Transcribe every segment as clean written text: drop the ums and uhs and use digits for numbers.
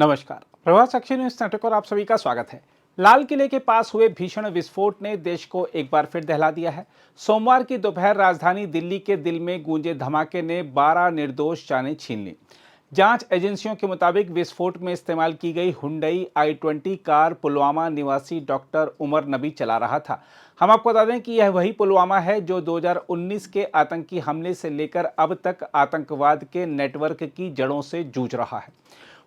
नमस्कार, प्रभात साक्षी news network और आप सभी का स्वागत है। लाल किले के पास हुए भीषण विस्फोट ने देश को एक बार फिर दहला दिया है। सोमवार की दोपहर राजधानी दिल्ली के दिल में गूंजे धमाके ने 12 निर्दोष जानें छीन ली। जांच एजेंसियों के मुताबिक विस्फोट में इस्तेमाल की गई हुंडई i20 कार पुलवामा निवासी डॉक्टर उमर नबी चला रहा था। हम आपको बता दें कि यह वही पुलवामा है जो 2019 के आतंकी हमले से लेकर अब तक आतंकवाद के नेटवर्क की जड़ों से जूझ रहा है।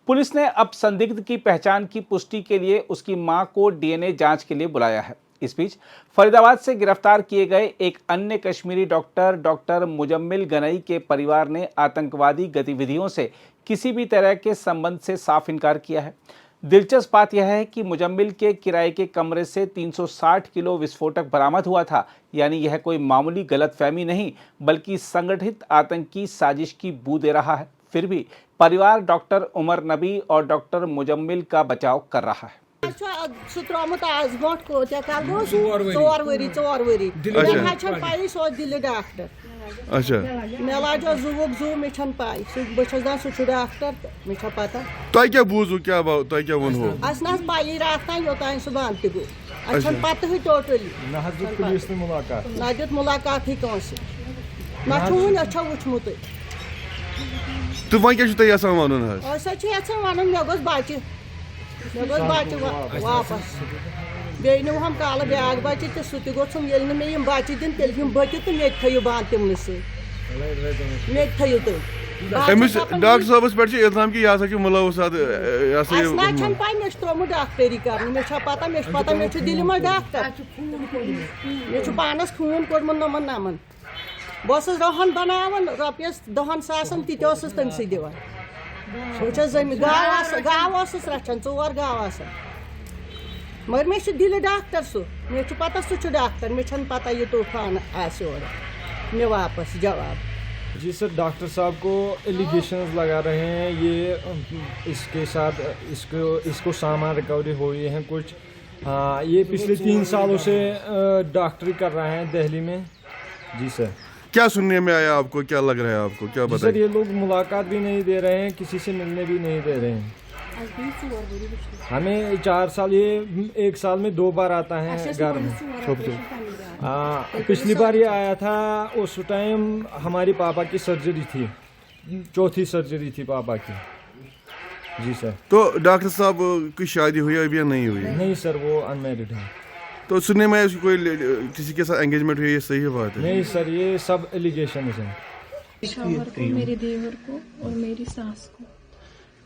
पुलिस ने अब संदिग्ध की पहचान की पुष्टि के लिए उसकी मां को डीएनए जांच के लिए बुलाया है। इस बीच फरीदाबाद से गिरफ्तार किए गए एक अन्य कश्मीरी डॉक्टर मुजम्मिल गनई के परिवार ने आतंकवादी गतिविधियों से किसी भी तरह के संबंध से साफ इनकार किया है। दिलचस्प बात यह है कि मुजम्मिल के किराए के कमरे से 360 किलो विस्फोटक बरामद हुआ था। यानी यह कोई मामूली गलतफहमी नहीं बल्कि संगठित आतंकी साजिश की बू दे रहा है। फिर भी परिवार डॉक्टर उमर नबी और डॉक्टर मुजम्मिल का बचाव कर रहा है। अच्छा तय क्या बूझू क्या तय क्या वन हो पाई रात योतान सुबह तु पत टोटली ना दित मुलाकात कंस ना वुचमुत तो वह क्या वन वन मे गोस बचे वापस बे नु हम कल बैग बचे तो सह गोम ये मे बचे दिन तेल बचे तो मे थो बंद तमन मे थो तुम डॉक्टर साहब पे इल्जाम कि यह मुलवस पा मे त्रोमुत डॉक्टरी कर मे पता मे दिल मे डॉक्टर मे पानस खून कोड़मुत नमन नमन बस रोहन बनावन रपियस 10,000 तस तमस दिवान गाव रचान 4 गाव मगर मे दिल डॉक्टर मे पता सह डॉक्टर मे पता ये तूफान मे वापस जवाब। जी सर, डॉक्टर साहब को एलिगेशंस लगा रहे हैं ये इसके साथ इसको सामान रिकवरी हुई है कुछ। हाँ, ये पिछले 3 सालों से डॉक्टरी कर रहे हैं दिल्ली में। जी सर। क्या सुनने में आया आपको, क्या लग रहा है आपको, क्या बताइए? सर, ये लोग मुलाकात भी नहीं दे रहे हैं, किसी से मिलने भी नहीं दे रहे हैं। हमें 4 साल, ये 1 साल में 2 बार आता है घर में। पिछली बार ये आया था, उस टाइम हमारी पापा की सर्जरी थी, 4थी सर्जरी थी पापा की। जी सर। तो डॉक्टर साहब की शादी हुई अभी या नहीं हुई? नहीं सर, वो अनमैरिड है। तो सुनने में उसकी कोई किसी के साथ एंगेजमेंट हुई, ये सही बात है? नहीं सर, ये सब एलिगेशन है। शौहर को, मेरे देवर को और मेरी सास को।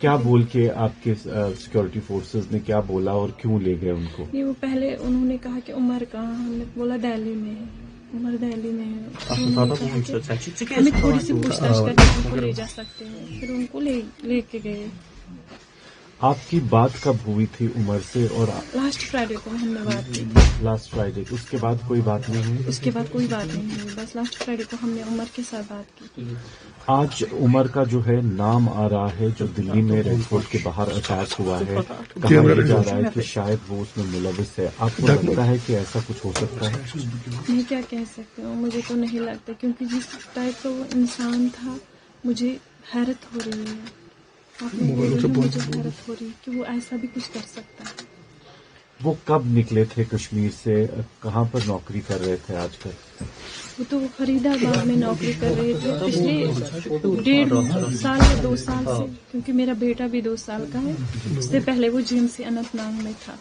क्या बोल के आपके सिक्योरिटी फोर्सेस ने क्या बोला और क्यों ले गए उनको? नहीं, वो पहले उन्होंने कहा कि उमर कहाँ, हमने बोला दिल्ली में है, उमर दिल्ली में है। हमें थोड़ी सी पूछताछ करके उनको ले जा सकते हैं, फिर उनको लेके गए। आपकी बात कब हुई थी उमर से? और लास्ट फ्राइडे को हमने बात की। लास्ट फ्राइडे, उसके बाद कोई बात नहीं हुई? उसके बाद कोई बात नहीं हुई, बस लास्ट फ्राइडे को हमने उमर के साथ बात की। आज उमर का जो है नाम आ रहा है, जो दिल्ली में रेड फोर्ट के बाहर अटैक हुआ है, कहा जा रहा है कि शायद वो उसमें मुलविस है। आपको लगता है कि ऐसा कुछ हो सकता है? मैं क्या कह सकती हूँ, मुझे तो नहीं लगता, क्योंकि जिस टाइप का वो इंसान था, मुझे हैरत हो रही है। मुझे हैरत हो रही है कि वो ऐसा भी कुछ कर सकता है। वो कब निकले थे कश्मीर से? कहाँ पर नौकरी कर रहे थे आजकल? वो तो फरीदाबाद में नौकरी कर रहे थे पिछले 1.5 साल या 2 साल से, क्योंकि मेरा बेटा भी 2 साल का है। उससे पहले वो GMC अनंतनाग में था।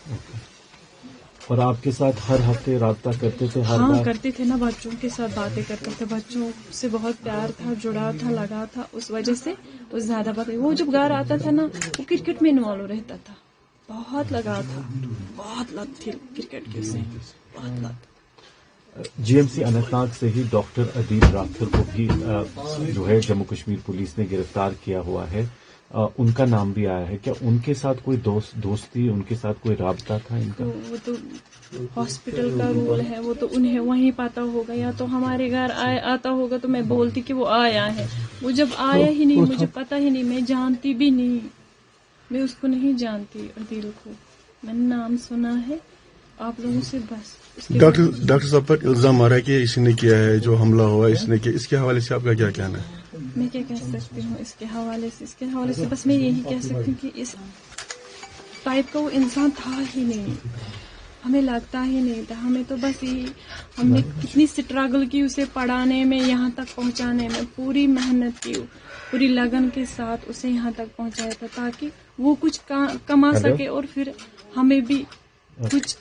और आपके साथ हर हफ्ते राब्ता करते थे? हाँ, करते थे ना, बच्चों के साथ बातें करते थे, बच्चों से बहुत प्यार था, जुड़ाव था, लगा था, उस वजह से वो ज्यादा बात। वो जब घर आता था ना, वो क्रिकेट में इन्वॉल्व रहता था, बहुत लगा था, बहुत लत थी क्रिकेट की उसे, बहुत लत। GMC अनंतनाग से ही डॉक्टर अदीब राठौर को भी जो है जम्मू कश्मीर पुलिस ने गिरफ्तार किया हुआ है। उनका नाम भी आया है। क्या उनके साथ कोई दोस्ती, उनके साथ कोई राबता था इनका? वो तो हॉस्पिटल का रूल है, वो तो उन्हें वहीं पता होगा, या तो हमारे घर आता होगा तो मैं बोलती कि वो आया है। वो जब आया ही नहीं, मुझे पता ही नहीं, मैं जानती भी नहीं, मैं उसको नहीं जानती अदील को, मैंने नाम सुना है आप लोगों से बस। डॉक्टर साहब पर इल्जाम आ रहा है कि इसने किया है, जो हमला हुआ इसने किया, इसके हवाले से आपका क्या कहना है? मैं क्या कह सकती हूँ इसके हवाले से बस मैं यही कह सकती हूँ कि इस टाइप का वो इंसान था ही नहीं, हमें लगता ही नहीं था। हमें तो बस यही, हमने कितनी स्ट्रगल की उसे पढ़ाने में, यहाँ तक पहुँचाने में, पूरी मेहनत की, पूरी लगन के साथ उसे यहाँ तक पहुँचाया था ताकि वो कुछ कमा सके और फिर हमें भी कुछ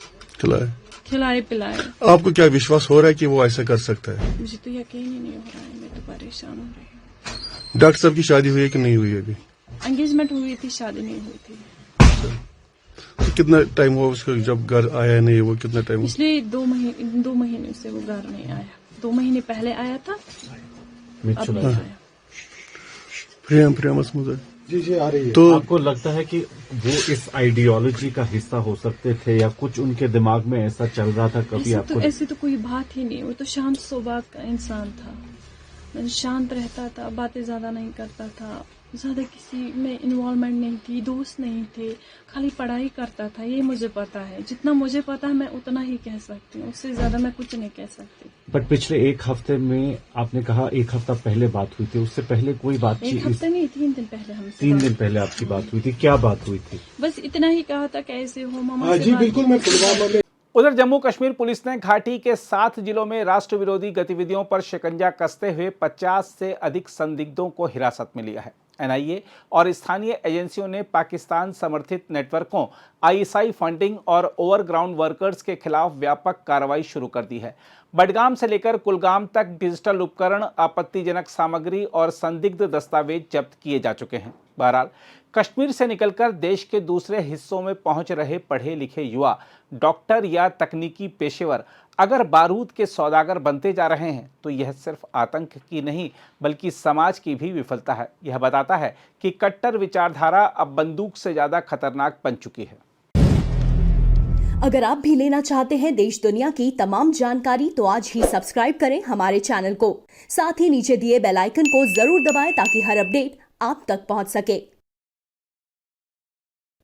खिलाए पिलाए। आपको क्या विश्वास हो रहा है कि वो ऐसा कर सकता है? मुझे तो यकीन ही नहीं हो रहा है, मैं तो परेशान हो रही हूँ। डॉक्टर साहब की शादी हुई है कि नहीं हुई है अभी? एंगेजमेंट हुई थी, शादी नहीं हुई थी। तो कितना टाइम हुआ उसको जब घर आया नहीं? वो कितना टाइम? पिछले 2 महीने से वो घर नहीं आया। 2 महीने पहले आया था, अब नहीं आया। प्रियम जी आ रही है। तो आपको लगता है कि वो इस आइडियोलॉजी का हिस्सा हो सकते थे या कुछ उनके दिमाग में ऐसा चल रहा था कभी आपको? ऐसे तो कोई बात ही नहीं, वो तो शांत स्वभाव का इंसान था, शांत रहता था, बातें ज्यादा नहीं करता था, ज्यादा किसी में इन्वॉल्वमेंट नहीं थी, दोस्त नहीं थे, खाली पढ़ाई करता था। ये मुझे पता है, जितना मुझे पता है मैं उतना ही कह सकती हूँ, उससे ज्यादा मैं कुछ नहीं कह सकती। बट पिछले 1 हफ्ते में आपने कहा 1 हफ्ता पहले बात हुई थी, उससे पहले कोई बात? 1 हफ्ते नहीं, 3 दिन पहले हमसे 3 दिन पहले आपकी बात हुई थी। क्या बात हुई थी? बस इतना ही कहा था कैसे हो मामा से। जी बिल्कुल, मैं पुलवामा में। उधर जम्मू कश्मीर पुलिस ने घाटी के 7 जिलों में राष्ट्र विरोधी गतिविधियों पर शिकंजा कसते हुए 50 से अधिक संदिग्धों को हिरासत में लिया है। एनआईए और स्थानीय एजेंसियों ने पाकिस्तान समर्थित नेटवर्कों, आईएसआई फंडिंग और ओवरग्राउंड वर्कर्स के खिलाफ व्यापक कार्रवाई शुरू कर दी है। बडगाम से लेकर कुलगाम तक डिजिटल उपकरण, आपत्तिजनक सामग्री और संदिग्ध दस्तावेज जब्त किए जा चुके हैं। बहरहाल कश्मीर से निकलकर देश के दूसरे हिस्सों में पहुंच रहे पढ़े लिखे युवा, डॉक्टर या तकनीकी पेशेवर अगर बारूद के सौदागर बनते जा रहे हैं तो यह सिर्फ आतंक की नहीं बल्कि समाज की भी विफलता है। यह बताता है कि कट्टर विचारधारा अब बंदूक से ज्यादा खतरनाक बन चुकी है। अगर आप भी लेना चाहते हैं देश दुनिया की तमाम जानकारी तो आज ही सब्सक्राइब करें हमारे चैनल को। साथ ही नीचे दिए बेल आइकन को जरूर दबाएं ताकि हर अपडेट आप तक पहुंच सके।